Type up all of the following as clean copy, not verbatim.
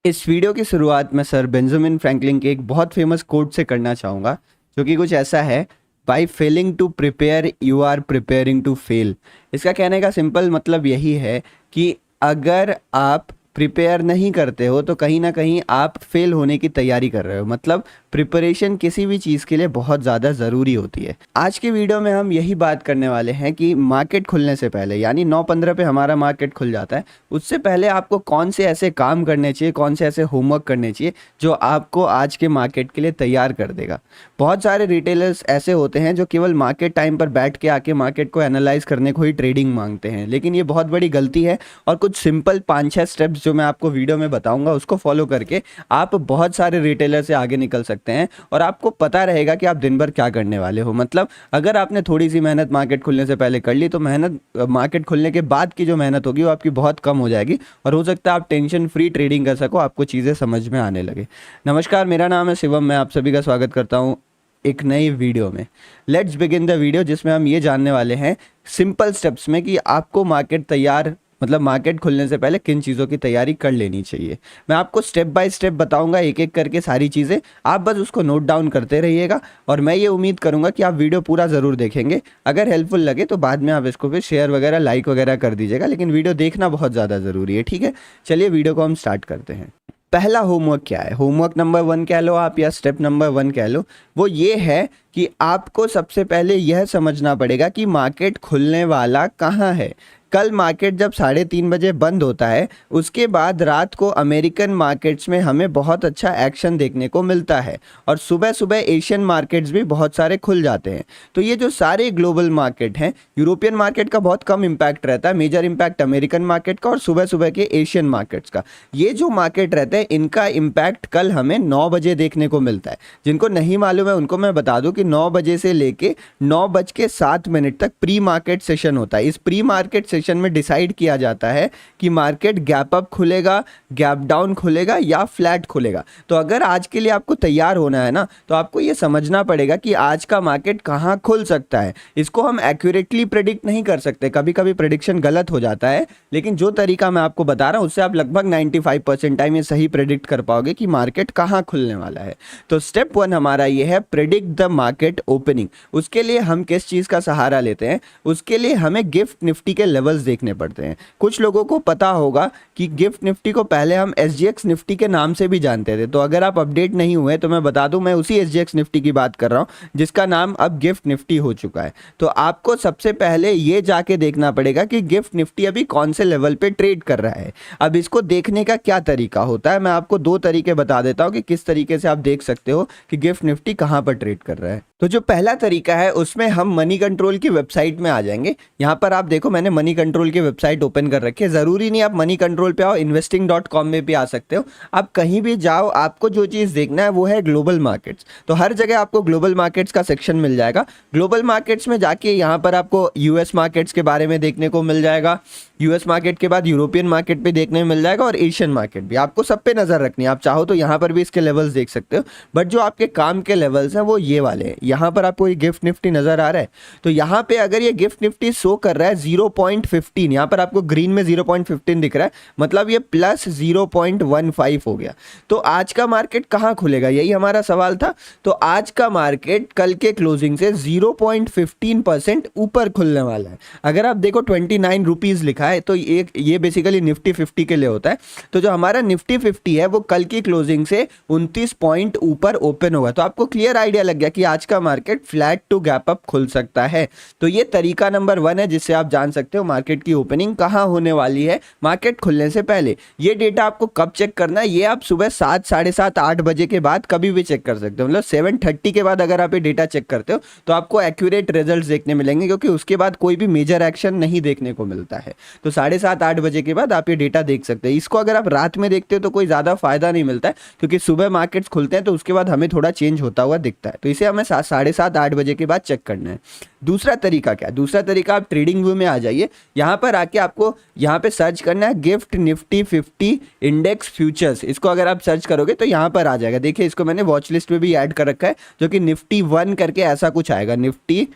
इस वीडियो की शुरुआत मैं सर बेंजामिन फ्रैंकलिन के एक बहुत फेमस कोट से करना चाहूँगा, जो कि कुछ ऐसा है। By failing to prepare you are preparing to fail. इसका कहने का सिंपल मतलब यही है कि अगर आप प्रिपेयर नहीं करते हो तो कहीं ना कहीं आप फेल होने की तैयारी कर रहे हो। मतलब प्रिपरेशन किसी भी चीज़ के लिए बहुत ज़्यादा ज़रूरी होती है। आज की वीडियो में हम यही बात करने वाले हैं कि मार्केट खुलने से पहले, यानी 9:15 पे हमारा मार्केट खुल जाता है, उससे पहले आपको कौन से ऐसे काम करने चाहिए, कौन से ऐसे होमवर्क करने चाहिए जो आपको आज के मार्केट के लिए तैयार कर देगा। बहुत सारे रिटेलर्स ऐसे होते हैं जो केवल मार्केट टाइम पर बैठ के आके मार्केट को एनालाइज करने को ही ट्रेडिंग मांगते हैं, लेकिन ये बहुत बड़ी गलती है। और कुछ सिंपल 5-6 स्टेप्स जो मैं आपको वीडियो में बताऊंगा, उसको फॉलो करके आप बहुत सारे रिटेलर से आगे निकल सकते हैं और आपको पता रहेगा कि आप दिन भर क्या करने वाले हो। मतलब अगर आपने थोड़ी सी मेहनत मार्केट खुलने से पहले कर ली तो मेहनत मार्केट खुलने के बाद की जो मेहनत होगी वो आपकी बहुत कम हो जाएगी और हो सकता है आप टेंशन फ्री ट्रेडिंग कर सको, आपको चीज़ें समझ में आने लगे। नमस्कार, मेरा नाम है शिवम। मैं आप सभी का स्वागत करता हूँ एक नई वीडियो में। लेट्स बिगिन द वीडियो, जिसमें हम ये जानने वाले हैं सिंपल स्टेप्स में कि आपको मार्केट तैयार, मतलब मार्केट खुलने से पहले किन चीज़ों की तैयारी कर लेनी चाहिए। मैं आपको स्टेप बाय स्टेप बताऊंगा, एक एक करके सारी चीज़ें। आप बस उसको नोट डाउन करते रहिएगा और मैं ये उम्मीद करूंगा कि आप वीडियो पूरा ज़रूर देखेंगे। अगर हेल्पफुल लगे तो बाद में आप इसको फिर शेयर वगैरह, लाइक वगैरह कर दीजिएगा, लेकिन वीडियो देखना बहुत ज़्यादा ज़रूरी है। ठीक है, चलिए वीडियो को हम स्टार्ट करते हैं। पहला होमवर्क क्या है, होमवर्क नंबर 1 कह लो आप, या स्टेप नंबर 1 कह लो, वो ये है कि आपको सबसे पहले यह समझना पड़ेगा कि मार्केट खुलने वाला कहाँ है। कल मार्केट जब 3:30 बजे बंद होता है, उसके बाद रात को अमेरिकन मार्केट्स में हमें बहुत अच्छा एक्शन देखने को मिलता है और सुबह सुबह एशियन मार्केट्स भी बहुत सारे खुल जाते हैं। तो ये जो सारे ग्लोबल मार्केट हैं, यूरोपियन मार्केट का बहुत कम इम्पैक्ट रहता है, मेजर इम्पैक्ट अमेरिकन मार्केट का और सुबह सुबह के एशियन मार्केट्स का। ये जो मार्केट रहते हैं, इनका इम्पैक्ट कल हमें 9 बजे देखने को मिलता है। जिनको नहीं मालूम है उनको मैं बता दूं कि 9 बजे से लेके 9:07 तक प्री मार्केट सेशन होता है। इस प्री मार्केट सेशन में डिसाइड किया जाता है कि मार्केट गैप अप खुलेगा, गैप डाउन खुलेगा या फ्लैट खुलेगा। तो अगर आज के लिए आपको तैयार होना है ना, तो आपको यह समझना पड़ेगा कि आज का मार्केट कहां खुल सकता है। इसको हम एक्यूरेटली प्रेडिक्ट नहीं कर सकते, कभी कभी प्रेडिक्शन गलत हो जाता है, लेकिन जो तरीका मैं आपको बता रहा हूं उससे आप लगभग 95% टाइम ये सही प्रेडिक्ट कर पाओगे कि मार्केट कहां खुलने वाला है। तो स्टेप 1 हमारा ये है, प्रेडिक्ट द मार्केट ओपनिंग। उसके लिए हम किस चीज का सहारा लेते हैं? उसके लिए हमें गिफ्ट निफ्टी के लेवल्स देखने पड़ते हैं। कुछ लोगों को पता होगा कि गिफ्ट निफ्टी को पहले हम एसजीएक्स निफ्टी के नाम से भी जानते थे। तो अगर आप अपडेट नहीं हुए तो मैं बता दूं, मैं उसी एसजीएक्स निफ्टी की बात कर रहा हूं जिसका नाम अब गिफ्ट निफ्टी हो चुका है। तो आपको सबसे पहले ये जाके देखना पड़ेगा कि गिफ्ट निफ्टी अभी कौन से लेवल पे ट्रेड कर रहा है। अब इसको देखने का क्या तरीका होता है, मैं आपको 2 तरीके बता देता हूं कि किस तरीके से आप देख सकते हो कि गिफ्ट निफ्टी कहां पर ट्रेड कर रहा है। तो जो पहला तरीका है उसमें हम मनी कंट्रोल की वेबसाइट में आ जाएंगे। यहां पर आप देखो, मैंने मनी कंट्रोल की वेबसाइट ओपन कर रखी है। जरूरी नहीं आप मनी कंट्रोल पे आओ, investing.com में भी आ सकते हो। आप कहीं भी जाओ, आपको जो चीज़ देखना है वो है ग्लोबल मार्केट्स। तो हर जगह आपको ग्लोबल मार्केट्स का सेक्शन मिल जाएगा। ग्लोबल मार्केट्स में जाके यहाँ पर आपको यूएस मार्केट्स के बारे में देखने को मिल जाएगा। यूएस मार्केट के बाद यूरोपियन मार्केट पे देखने में मिल जाएगा और एशियन मार्केट भी। आपको सब पे नजर रखनी है। आप चाहो तो यहाँ पर भी इसके लेवल्स देख सकते हो, बट जो आपके काम के लेवल्स हैं वो ये वाले हैं। यहाँ पर आपको ये गिफ्ट निफ्टी नजर आ रहा है, तो यहाँ पे अगर ये गिफ्ट निफ्टी शो कर रहा है 0.15, यहाँ पर आपको ग्रीन में 0.15 दिख रहा है, मतलब ये प्लस 0.15 हो गया। तो आज का मार्केट कहाँ खुलेगा, यही हमारा सवाल था। तो आज का मार्केट कल के क्लोजिंग से 0.15% ऊपर खुलने वाला है। अगर आप देखो 29 रुपीज लिखा है, तो ये बेसिकली निफ्टी 50 के लिए होता है। तो जो हमारा निफ्टी 50 है वो कल की क्लोजिंग से 29 पॉइंट ऊपर ओपन होगा। तो आपको क्लियर आइडिया लग गया कि आज का market flat to gap up खुल सकता है। तो ये तरीका नंबर 1 है जिससे आप जान सकते हो मार्केट की ओपनिंग कहां होने वाली है मार्केट खुलने से पहले। ये डेटा आपको कब चेक करना है, ये आप सुबह 7, 7:30, 8 बजे के बाद कभी भी चेक कर सकते हो। मतलब 7:30 के बाद अगर आप ये डेटा चेक करते हो तो आपको एक्यूरेट रिजल्ट देखने मिलेंगे, क्योंकि उसके बाद कोई भी मेजर एक्शन नहीं देखने को मिलता है। तो 7:30, 8 बजे के बाद आप ये डेटा देख सकते हैं। इसको अगर आप रात में देखते हो तो कोई ज़्यादा फायदा नहीं मिलता है, क्योंकि सुबह मार्केट्स खुलते हैं तो उसके बाद हमें थोड़ा चेंज होता हुआ दिखता है। तो इसे हमें 7:30, 8 बजे के बाद चेक करना है। दूसरा तरीका क्या है? दूसरा तरीका, आप ट्रेडिंग व्यू में आ जाइए। यहाँ पर आके आपको यहाँ पे सर्च करना है गिफ्ट निफ्टी 50 इंडेक्स फ्यूचर्स। इसको अगर आप सर्च करोगे तो यहाँ पर आ जाएगा। देखिए, इसको मैंने वॉच लिस्ट में भी ऐड कर रखा है, जो कि निफ्टी 1 करके ऐसा कुछ आएगा, निफ्टी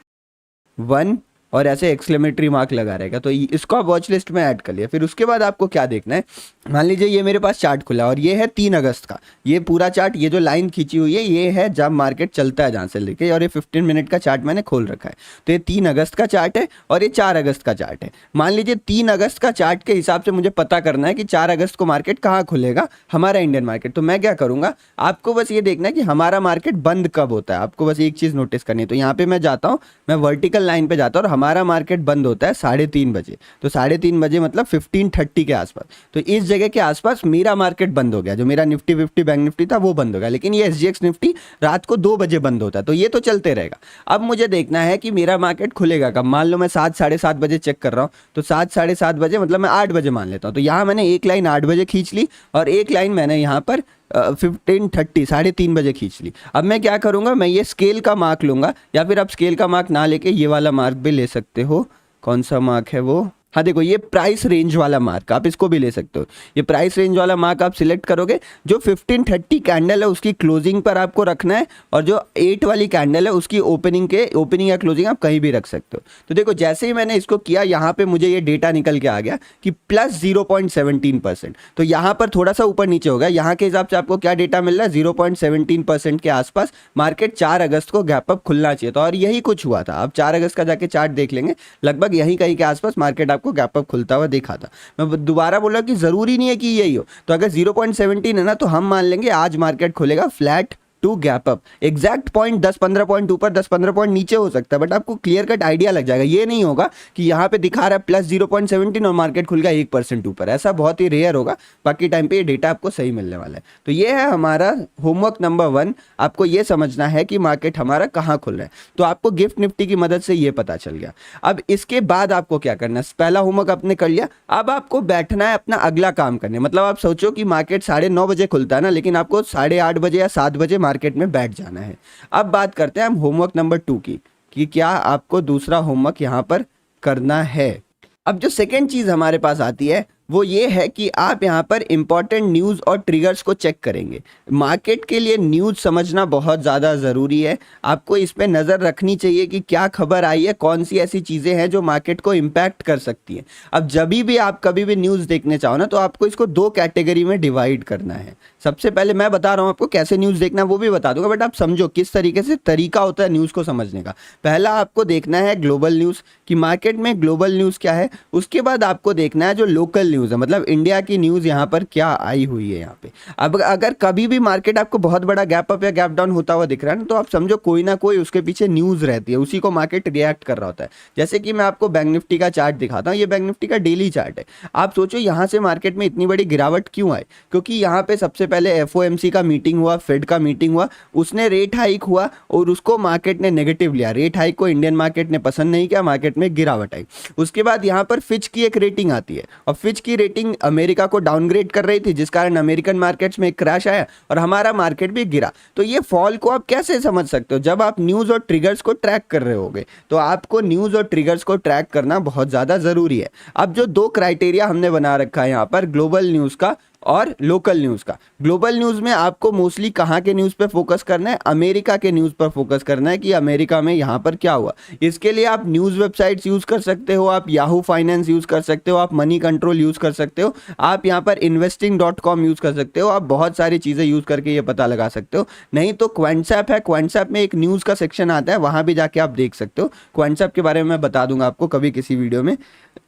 1 और ऐसे एक्सक्लेमेटरी मार्क लगा रहेगा, तो इसको आप वॉच लिस्ट में ऐड कर लिया। फिर उसके बाद आपको क्या देखना है, मान लीजिए ये मेरे पास चार्ट खुला और ये है 3 अगस्त का, ये पूरा चार्ट, ये जो लाइन खींची हुई है ये है जब मार्केट चलता है जहाँ से लेके, और ये 15 मिनट का चार्ट मैंने खोल रखा है। तो ये 3 अगस्त का चार्ट है और ये 4 अगस्त का चार्ट है। मान लीजिए 3 अगस्त का चार्ट के हिसाब से मुझे पता करना है कि 4 अगस्त को मार्केट कहाँ खुलेगा, हमारा इंडियन मार्केट। तो मैं क्या करूँगा, आपको बस ये देखना है कि हमारा मार्केट बंद कब होता है, आपको बस एक चीज़ नोटिस करनी है। तो यहाँ पे मैं जाता हूँ, मैं वर्टिकल लाइन पे जाता हूँ और हमारा मार्केट बंद होता है 3:30 बजे। तो 3:30 बजे मतलब 15:30 के आसपास। तो इस जगह के आसपास मेरा मार्केट बंद हो गया, जो मेरा निफ्टी 50 बैंक निफ्टी था वो बंद हो गया। लेकिन ये SGX निफ्टी रात को 2 बजे बंद होता है, तो ये तो चलते रहेगा। अब मुझे देखना है कि मेरा मार्केट खुलेगा कब। मान लो मैं 7 साढ़े 7 बजे चेक कर रहा हूँ, तो 7 साढ़े 7 बजे मतलब मैं 8 बजे मान लेता हूँ। तो यहाँ मैंने एक लाइन 8 बजे खींच ली और एक लाइन मैंने यहाँ पर 15:30 3:30 बजे खींच ली। अब मैं क्या करूँगा, मैं ये स्केल का मार्क लूँगा, या फिर आप स्केल का मार्क ना लेके ये वाला मार्क भी ले सकते हो। कौन सा मार्क है वो, हाँ देखो ये प्राइस रेंज वाला मार्क, आप इसको भी ले सकते हो। ये प्राइस रेंज वाला मार्क आप सिलेक्ट करोगे, जो 15:30 कैंडल है उसकी क्लोजिंग पर आपको रखना है, और जो 8 वाली कैंडल है उसकी ओपनिंग या क्लोजिंग आप कहीं भी रख सकते हो। तो देखो जैसे ही मैंने इसको किया, यहाँ पे मुझे ये डेटा निकल के आ गया कि प्लस 0.17%। तो यहाँ पर थोड़ा सा ऊपर नीचे होगा, यहाँ के हिसाब से आपको क्या डेटा मिल रहा है, 0.17% के आसपास मार्केट 4 अगस्त को गैप अप खुलना चाहिए था, और यही कुछ हुआ था। आप 4 अगस्त का जाके चार्ट देख लेंगे, लगभग यहीं कहीं के आसपास मार्केट आपको गैप अप खुलता हुआ देखा था। मैं दोबारा बोला कि जरूरी नहीं है कि यही हो, तो अगर 0.17 है ना, तो हम मान लेंगे आज मार्केट खुलेगा flat to gap up. Exact point 10-15 point ऊपर 10-15 पॉइंट नीचे हो सकता है, बट आपको क्लियर कट आइडिया लग जाएगा। ये नहीं होगा कि यहाँ पे दिखा रहा है प्लस 0.17 और मार्केट खुल गया 1% ऊपर, ऐसा बहुत ही रेयर होगा। बाकी टाइम पे ये डेटा आपको सही मिलने वाला है। तो ये है हमारा होमवर्क नंबर 1, आपको ये समझना है कि मार्केट हमारा कहाँ खुल रहा है। तो आपको गिफ्ट निफ्टी की मदद से ये पता चल गया। अब इसके बाद आपको क्या करना है, पहला होमवर्क आपने कर लिया, अब आपको बैठना है अपना अगला काम करने। मतलब आप सोचो कि मार्केट 9:30 बजे खुलता है ना, लेकिन आपको 8:30 बजे या 7 बजे मार्केट में बैठ जाना है। अब बात करते हैं हम होमवर्क नंबर 2 की, कि क्या आपको दूसरा होमवर्क यहां पर करना है। अब जो सेकंड चीज हमारे पास आती है वो ये है कि आप यहाँ पर इंपॉर्टेंट न्यूज़ और ट्रिगर्स को चेक करेंगे। मार्केट के लिए न्यूज़ समझना बहुत ज़्यादा ज़रूरी है, आपको इस पर नज़र रखनी चाहिए कि क्या खबर आई है, कौन सी ऐसी चीज़ें हैं जो मार्केट को इम्पैक्ट कर सकती हैं। अब जब भी आप कभी भी न्यूज़ देखने चाहो ना, तो आपको इसको 2 कैटेगरी में डिवाइड करना है। सबसे पहले मैं बता रहा हूँ आपको कैसे न्यूज़ देखना है, वो भी बता दूंगा, बट आप समझो किस तरीके से तरीका होता है न्यूज़ को समझने का। पहला आपको देखना है ग्लोबल न्यूज़, कि मार्केट में ग्लोबल न्यूज़ क्या है। उसके बाद आपको देखना है जो लोकल न्यूज़ है, मतलब इंडिया की न्यूज़ यहाँ पर क्या आई हुई है यहाँ पे। अब अगर कभी भी मार्केट आपको बहुत बड़ा गैप अप या गैप डाउन होता हुआ दिख रहा है ना, तो आप समझो कोई ना कोई उसके पीछे न्यूज़ रहती है, उसी को मार्केट रिएक्ट कर रहा होता है। जैसे कि मैं आपको बैंक निफ्टी का चार्ट दिखाता हूँ, ये बैंक निफ्टी का डेली चार्ट है। आप सोचो यहाँ से मार्केट में इतनी बड़ी गिरावट क्यों आई, क्योंकि यहाँ पे सबसे पहले FOMC का मीटिंग हुआ, फेड का मीटिंग हुआ, उसने रेट हाइक हुआ और उसको मार्केट ने नेगेटिव लिया। रेट हाइक को इंडियन मार्केट ने पसंद नहीं किया, मार्केट में गिरावट आई। उसके बाद यहाँ पर फिच की एक रेटिंग आती है, और फिच की रेटिंग अमेरिका को डाउनग्रेड कर रही थी, जिस कारण अमेरिकन मार्केट्स में एक क्रैश आया और हमारा मार्केट भी गिरा। तो ये फॉल को आप कैसे समझ सकते हो, जब आप न्यूज़ और ट्रिगर्स को ट्रैक कर रहे होगे। तो आपको न्यूज़ और ट्रिगर्स को ट्रैक करना बहुत ज़्यादा ज़रूरी है। अब जो 2 क्राइटेरिया हमने बना रखा है यहाँ पर, ग्लोबल न्यूज़ का और लोकल न्यूज़ का। ग्लोबल न्यूज़ में आपको मोस्टली कहाँ के न्यूज़ पे फोकस करना है, अमेरिका के न्यूज़ पर फोकस करना है कि अमेरिका में यहाँ पर क्या हुआ। इसके लिए आप न्यूज़ वेबसाइट्स यूज़ कर सकते हो, आप याहू फाइनेंस यूज़ कर सकते हो, आप मनी कंट्रोल यूज़ कर सकते हो, आप यहाँ पर investing.com यूज़ कर सकते हो। आप बहुत सारी चीज़ें यूज़ करके ये पता लगा सकते हो। नहीं तो क्वेंट्सएप है, क्वेंट्सएप में एक न्यूज़ का सेक्शन आता है, वहाँ भी जाके आप देख सकते हो। क्वेंट्सएप के बारे में मैं बता दूंगा आपको कभी किसी वीडियो में,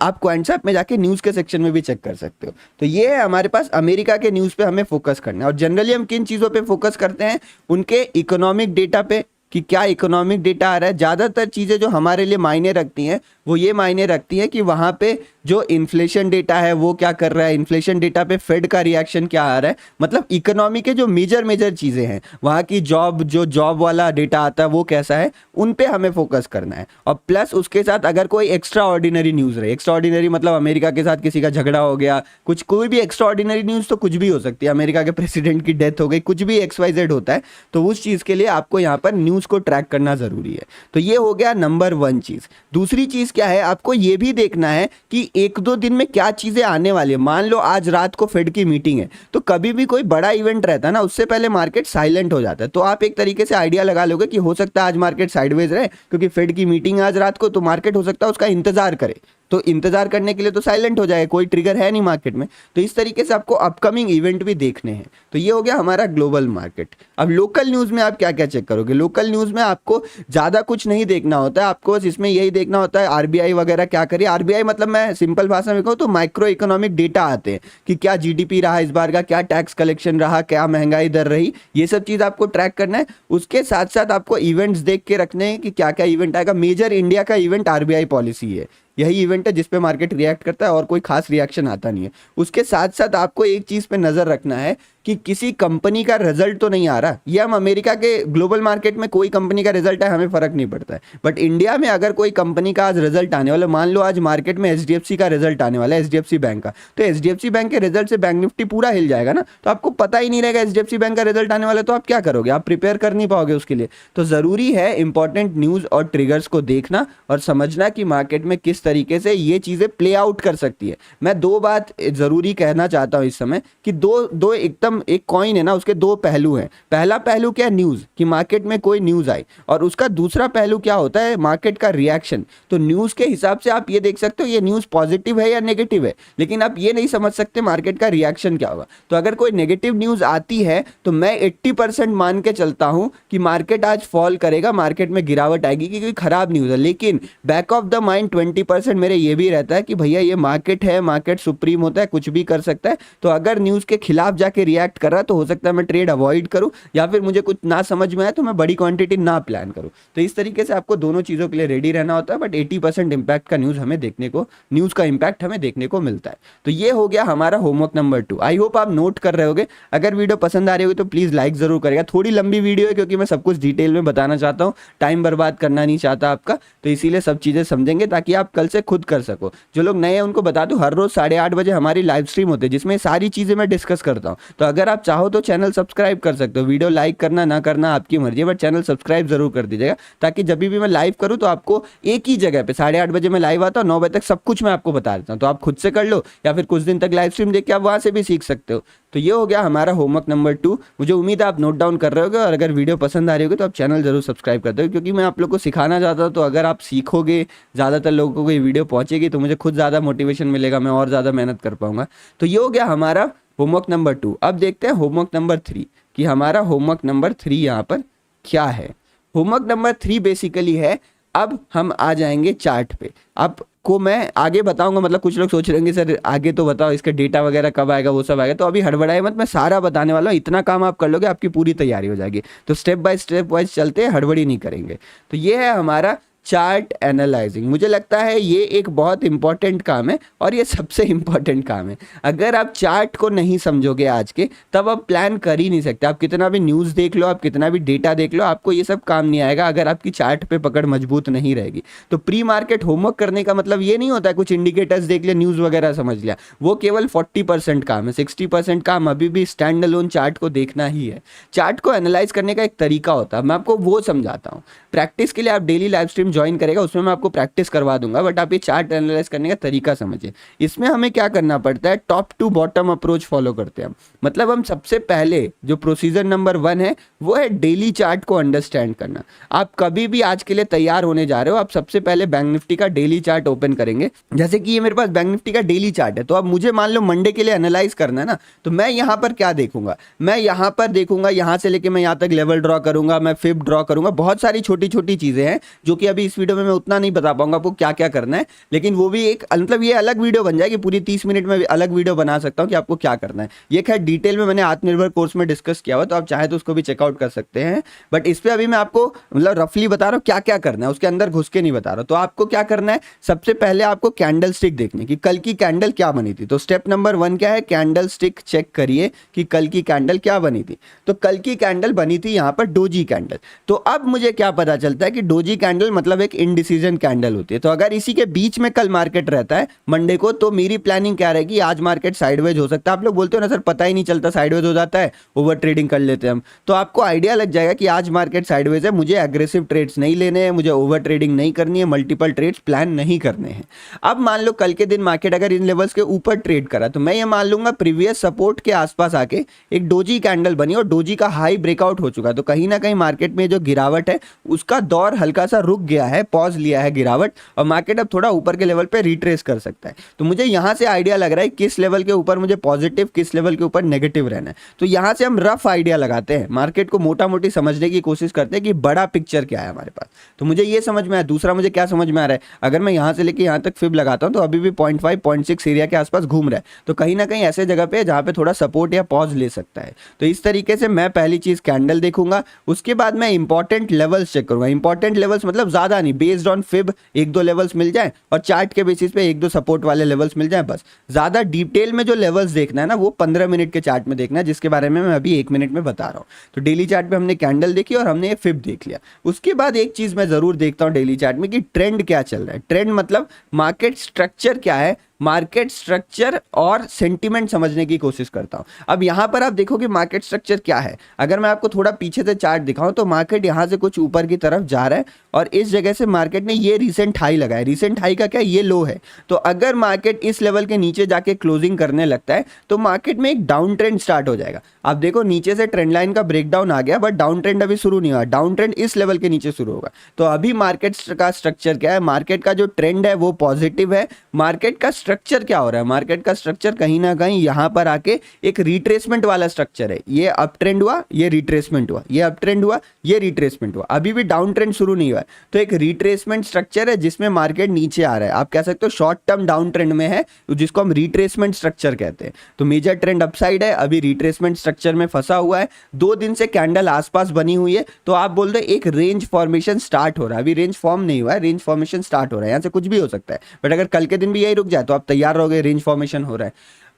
आप क्वेंट्सएप में जाके न्यूज़ के सेक्शन में भी चेक कर सकते हो। तो ये है हमारे पास अमेरिका के न्यूज़ पे हमें फोकस करना है। और जनरली हम किन चीज़ों पे फोकस करते हैं, उनके इकोनॉमिक डेटा पे, कि क्या इकोनॉमिक डेटा आ रहा है। ज़्यादातर चीज़ें जो हमारे लिए मायने रखती हैं वो ये मायने रखती हैं कि वहाँ पे जो इन्फ्लेशन डेटा है वो क्या कर रहा है, इन्फ्लेशन डेटा पे फेड का रिएक्शन क्या आ रहा है। मतलब इकोनॉमी के जो मेजर चीज़ें हैं, वहाँ की जॉब वाला डेटा आता है वो कैसा है, उन पे हमें फोकस करना है। और प्लस उसके साथ अगर कोई एक्स्ट्रा ऑर्डिनरी न्यूज़ रहे, एक्स्ट्रा ऑर्डिनरी मतलब अमेरिका के साथ किसी का झगड़ा हो गया, कुछ कोई भी एक्स्ट्रा ऑर्डिनरी न्यूज़ तो कुछ भी हो सकती है, अमेरिका के प्रेसिडेंट की डेथ हो गई, कुछ भी XYZ होता है, तो उस चीज़ के लिए आपको यहाँ पर न्यूज़ को ट्रैक करना ज़रूरी है। तो ये हो गया नंबर 1 चीज़। दूसरी चीज़ क्या है, आपको ये भी देखना है कि एक दो दिन में क्या चीजें आने वाली है। मान लो आज रात को फेड की मीटिंग है, तो कभी भी कोई बड़ा इवेंट रहता है ना, उससे पहले मार्केट साइलेंट हो जाता है। तो आप एक तरीके से आइडिया लगा लोगे कि हो सकता है आज मार्केट साइडवेज रहे, क्योंकि फेड की मीटिंग आज रात को, तो मार्केट हो सकता है उसका इंतजार करे। तो इंतजार करने के लिए तो साइलेंट हो जाए, कोई ट्रिगर है नहीं मार्केट में। तो इस तरीके से आपको अपकमिंग इवेंट भी देखने हैं। तो ये हो गया हमारा ग्लोबल मार्केट। अब लोकल न्यूज़ में आप क्या क्या चेक करोगे? लोकल न्यूज़ में आपको ज़्यादा कुछ नहीं देखना होता है, आपको बस इसमें यही देखना होता है आरबीआई वगैरह क्या करे। आरबीआई मतलब मैं सिंपल भाषा में कहूँ तो माइक्रो इकोनॉमिक डेटा आते हैं कि क्या जीडीपी रहा इस बार का, क्या टैक्स कलेक्शन रहा, क्या महंगाई दर रही, ये सब चीज़ आपको ट्रैक करना है। उसके साथ साथ आपको इवेंट्स देख के रखने हैं कि क्या क्या इवेंट आएगा। मेजर इंडिया का इवेंट आरबीआई पॉलिसी है, यही इवेंट है जिसपे मार्केट रिएक्ट करता है और कोई खास रिएक्शन आता नहीं है। उसके साथ साथ आपको एक चीज़ पे नज़र रखना है कि किसी कंपनी का रिजल्ट तो नहीं आ रहा। ये हम अमेरिका के ग्लोबल मार्केट में कोई कंपनी का रिजल्ट है हमें फर्क नहीं पड़ता है, बट इंडिया में अगर कोई कंपनी का आज रिजल्ट आने वाला, मान लो आज मार्केट में एचडीएफसी का रिजल्ट आने वाला है, एचडीएफसी बैंक का, तो एचडीएफसी बैंक के रिजल्ट से बैंक निफ्टी पूरा हिल जाएगा ना। तो आपको पता ही नहीं रहेगा एचडीएफसी बैंक का रिजल्ट आने वाला, तो आप क्या करोगे? आप प्रिपेयर कर नहीं पाओगे उसके लिए। तो ज़रूरी है इंपॉर्टेंट न्यूज़ और ट्रिगर्स को देखना और समझना कि मार्केट में किस तरीके से ये चीज़ें प्ले आउट कर सकती है। मैं दो बात ज़रूरी कहना चाहता हूँ इस समय कि दो एकदम एक कॉइन है ना, उसके दो पहलू हैं। पहला पहलू क्या है? न्यूज़, कि मार्केट में कोई न्यूज़ आई, और उसका दूसरा पहलू क्या होता है? मार्केट का रिएक्शन। तो न्यूज़ के हिसाब से आप ये देख सकते हो ये न्यूज़ पॉजिटिव है या नेगेटिव है, लेकिन आप ये नहीं समझ सकते मार्केट का रिएक्शन क्या होगा। तो अगर कोई नेगेटिव न्यूज़ आती है तो मैं 80% मान के चलता हूँ कि मार्केट आज फॉल करेगा, मार्केट में गिरावट आएगी क्योंकि खराब न्यूज़ है। लेकिन बैक ऑफ द माइंड 20% मेरे ये भी रहता है कि भैया ये मार्केट है, मार्केट सुप्रीम होता है, कुछ भी कर सकता है। तो अगर न्यूज़ के खिलाफ जाके रिएक्ट कर रहा है तो हो सकता है मैं ट्रेड अवॉइड करूं, या फिर मुझे कुछ ना समझ में आए तो मैं बड़ी क्वांटिटी ना प्लान करूं। तो इस तरीके से आपको दोनों चीज़ों के लिए रेडी रहना होता है। बट 80% इम्पैक्ट का न्यूज़ का इम्पैक्ट हमें देखने को मिलता है। तो ये हो गया हमारा होमवर्क नंबर 2। आई होप आप नोट कर रहे होगे। अगर वीडियो पसंद आ रही होगी तो प्लीज़ लाइक ज़रूर करेगा। थोड़ी लंबी वीडियो है क्योंकि मैं सब कुछ डिटेल में बताना चाहता हूँ, टाइम बर्बाद करना नहीं चाहता आपका, तो इसीलिए सब चीज़ें समझेंगे ताकि आप कल से खुद कर सको। जो लोग नए हैं उनको बता दूं, हर रोज़ 8:30 बजे हमारी लाइव स्ट्रीम होती है जिसमें सारी चीज़ें मैं डिस्कस करता हूँ। तो अगर आप चाहो तो चैनल सब्सक्राइब कर सकते हो। वीडियो लाइक करना ना करना आपकी मर्जी है, बट चैनल सब्सक्राइब जरूर कर दीजिएगा ताकि जब भी मैं लाइव करूँ तो आपको एक ही जगह पे 8:30 बजे मैं लाइव आता हूँ, 9 बजे तक सब कुछ मैं आपको बता देता हूँ। तो आप खुद से कर लो या फिर कुछ दिन तक लाइव स्ट्रीम देख के आप वहाँ से भी सीख सकते हो। तो ये हो गया हमारा होमवर्क नंबर 2। मुझे उम्मीद है आप नोट डाउन कर रहे होगे, और अगर वीडियो पसंद आ रही होगी तो आप चैनल जरूर सब्सक्राइब कर दो, क्योंकि मैं आप लोग को सिखाना चाहता हूँ। तो अगर आप सीखोगे, ज़्यादातर लोगों को ये वीडियो पहुँचेगी तो मुझे खुद ज़्यादा मोटिवेशन मिलेगा, मैं और ज़्यादा मेहनत कर पाऊंगा। तो ये हो गया हमारा होमवर्क नंबर 2। अब देखते हैं होमवर्क नंबर 3 कि हमारा होमवर्क नंबर 3 यहाँ पर क्या है। होमवर्क नंबर 3 बेसिकली है, अब हम आ जाएंगे चार्ट पे। आपको मैं आगे बताऊंगा, मतलब कुछ लोग सोच रहे होंगे सर आगे तो बताओ, इसका डेटा वगैरह कब आएगा, वो सब आएगा। तो अभी हड़बड़ाए मत, मैं सारा बताने वाला हूँ। इतना काम आप कर लोगे आपकी पूरी तैयारी हो जाएगी। तो स्टेप बाय स्टेप वाइज चलते हैं, हड़बड़ी नहीं करेंगे। तो ये है हमारा चार्ट एनालाइजिंग। मुझे लगता है ये एक बहुत इंपॉर्टेंट काम है और ये सबसे इंपॉर्टेंट काम है। अगर आप चार्ट को नहीं समझोगे आज के, तब आप प्लान कर ही नहीं सकते। आप कितना भी न्यूज़ देख लो, आप कितना भी डेटा देख लो, आपको ये सब काम नहीं आएगा अगर आपकी चार्ट पे पकड़ मजबूत नहीं रहेगी। तो प्री मार्केट होमवर्क करने का मतलब ये नहीं होता है कुछ इंडिकेटर्स देख लिया, न्यूज़ वगैरह समझ लिया। वो केवल 40% काम है। 60% काम अभी भी स्टैंड अलोन चार्ट को देखना ही है। चार्ट को एनालाइज करने का एक तरीका होता है, मैं आपको वो समझाता हूँ। प्रैक्टिस के लिए आप डेली लाइव स्ट्रीम ज्वाइन करेगा, उसमें मैं आपको प्रैक्टिस करवा दूंगा, बट आप ये चार्ट एनालाइज करने का तरीका समझिए। इसमें हमें क्या करना पड़ता है, top to bottom approach follow करते हैं। मतलब हम सबसे पहले जो प्रोसीजर नंबर 1 है वो है डेली चार्ट को अंडरस्टैंड करना। आप कभी भी आज के लिए तैयार होने जा रहे हो, आप सबसे पहले बैंक निफ्टी का डेली चार्ट ओपन करेंगे। जैसे कि ये मेरे पास बैंक निफ्टी का डेली चार्ट है, तो अब मुझे मान लो मंडे के लिए एनालाइज करना है ना, तो मैं यहाँ पर क्या देखूंगा, मैं यहाँ पर देखूंगा, यहाँ से लेके मैं यहाँ तक लेवल ड्रॉ करूंगा, मैं फिब ड्रॉ करूंगा। बहुत सारी छोटी छोटी चीजें हैं जो कि अभी इस वीडियो में मैं उतना नहीं बता पाऊंगा आपको क्या क्या करना है, लेकिन वो भी एक मतलब ये अलग वीडियो बन जाएगी। पूरी 30 मिनट में अलग वीडियो बना सकता हूँ कि आपको क्या करना है। ये खैर डिटेल में मैंने आत्मनिर्भर कोर्स में डिस्कस किया हुआ, तो आप चाहे तो उसको भी चेकआउट कर सकते हैं। बट इस पे अभी मैं आपको मतलब रफली बता रहा हूँ क्या क्या करना है, उसके अंदर घुस के नहीं बता रहा। तो आपको क्या करना है, सबसे पहले आपको कैंडल स्टिक देखनी कि कल की कैंडल क्या बनी थी। तो स्टेप नंबर 1 क्या है, कैंडल स्टिक चेक करिए कि कल की कैंडल क्या बनी थी। तो कल की कैंडल बनी थी यहाँ पर डोजी कैंडल। तो अब मुझे क्या पता चलता है कि डोजी कैंडल मतलब मतलब एक इनडिसीजन कैंडल होती है। तो अगर इसी के बीच में कल मार्केट रहता है मंडे को, तो मेरी प्लानिंग क्या रहेगी, आज मार्केट साइडवेज हो सकता है। आप लोग बोलते हो ना सर पता ही नहीं चलता, साइडवेज हो जाता है, ओवर ट्रेडिंग कर लेते हैं हम, तो आपको आइडिया लग जाएगा कि आज मार्केट साइडवेज है, मुझे एग्रेसिव ट्रेड्स नहीं लेने हैं, मुझे ओवर ट्रेडिंग नहीं करनी है, मल्टीपल ट्रेड्स प्लान नहीं करने हैं। अब मान लो कल के दिन मार्केट अगर इन लेवल्स के ऊपर ट्रेड करा, तो मैं ये मान लूंगा प्रीवियस सपोर्ट के आसपास आके एक डोजी कैंडल बनी और डोजी का हाई ब्रेकआउट हो चुका है। तो कहीं ना कहीं मार्केट में जो गिरावट है उसका दौर हल्का सा रुक गया है, पॉज लिया है गिरावट, और मार्केट अब थोड़ा ऊपर के लेवल पे रिट्रेस कर सकता है। तो मुझे यहां से आइडिया लग रहा है किस लेवल के ऊपर मुझे पॉजिटिव, किस लेवल के ऊपर नेगेटिव रहना है। तो यहां से हम रफ आइडिया लगाते हैं, मार्केट को मोटा मोटी समझने की कोशिश करते हैं कि बड़ा पिक्चर क्या है हमारे पास। तो मुझे ये समझ में आया। दूसरा मुझे क्या समझ में आ रहा है, अगर मैं यहां से लेके यहां तक फिब लगाता हूं तो अभी भी 0.5 0.6 एरिया के आसपास घूम रहा है। तो कहीं ना कहीं ऐसे जगह पे जहां पे थोड़ा सपोर्ट या पॉज ले सकता है। तो इस तरीके से मैं पहली चीज कैंडल देखूंगा, उसके बाद मैं इंपॉर्टेंट लेवल्स चेक करूंगा। इंपॉर्टेंट लेवल्स मतलब ज्यादा नहीं, बेस्ड ऑन फिब एक दो लेवल्स मिल जाए और चार्ट के बेसिस पे एक दो सपोर्ट वाले लेवल्स मिल जाए, बस। ज्यादा डिटेल में जो लेवल्स देखना है ना वो 15 मिनट के चार्ट में देखना है, जिसके बारे में मैं अभी 1 मिनट में बता रहा हूं। तो डेली चार्ट पे हमने कैंडल देखी और हमने ये फिब देख लिया। उसके बाद एक चीज मैं जरूर देखता हूं डेली चार्ट में कि ट्रेंड क्या चल रहा है। ट्रेंड मतलब मार्केट स्ट्रक्चर क्या है, मार्केट स्ट्रक्चर और सेंटीमेंट समझने की कोशिश करता हूं। अब यहां पर आप देखो कि मार्केट स्ट्रक्चर क्या है। अगर मैं आपको थोड़ा पीछे से चार्ट दिखाऊं तो मार्केट यहां से कुछ ऊपर की तरफ जा रहा है और इस जगह से मार्केट ने ये रिसेंट हाई लगाया। रिसेंट हाई का क्या, ये लो है। तो अगर मार्केट इस लेवल के नीचे जाके क्लोजिंग करने लगता है तो मार्केट में एक डाउन ट्रेंड स्टार्ट हो जाएगा। आप देखो नीचे से ट्रेंड लाइन का ब्रेकडाउन आ गया, बट डाउन ट्रेंड अभी शुरू नहीं हुआ। डाउन ट्रेंड इस लेवल के नीचे शुरू होगा। तो अभी मार्केट का स्ट्रक्चर क्या है, मार्केट का जो ट्रेंड है वो पॉजिटिव है। मार्केट का स्ट्रक्चर क्या हो रहा है, मार्केट का स्ट्रक्चर कहीं ना कहीं यहां पर आके एक रिट्रेसमेंट वाला स्ट्रक्चर है। ये अप ट्रेंड हुआ, ये रिट्रेसमेंट हुआ, ये अप ट्रेंड हुआ, ये रिट्रेसमेंट हुआ, अभी भी डाउन ट्रेंड शुरू नहीं हुआ है। तो एक रिट्रेसमेंट स्ट्रक्चर है जिसमें मार्केट नीचे आ रहा है। आप कह सकते हो शॉर्ट टर्म डाउन ट्रेंड में है, जिसको हम रिट्रेसमेंट स्ट्रक्चर कहते हैं। तो मेजर ट्रेंड अपसाइड है, अभी रिट्रेसमेंट स्ट्रक्चर में फंसा हुआ है। 2 दिन से कैंडल आसपास बनी हुई है। तो आप बोल दो एक रेंज फॉर्मेशन स्टार्ट हो रहा है। अभी रेंज फॉर्म नहीं हुआ है, रेंज फॉर्मेशन स्टार्ट हो रहा है। यहां से कुछ भी हो सकता है, बट अगर कल के दिन भी यही रुक जाए तो आप तैयार रहोगे, रेंज फॉर्मेशन हो रहा है।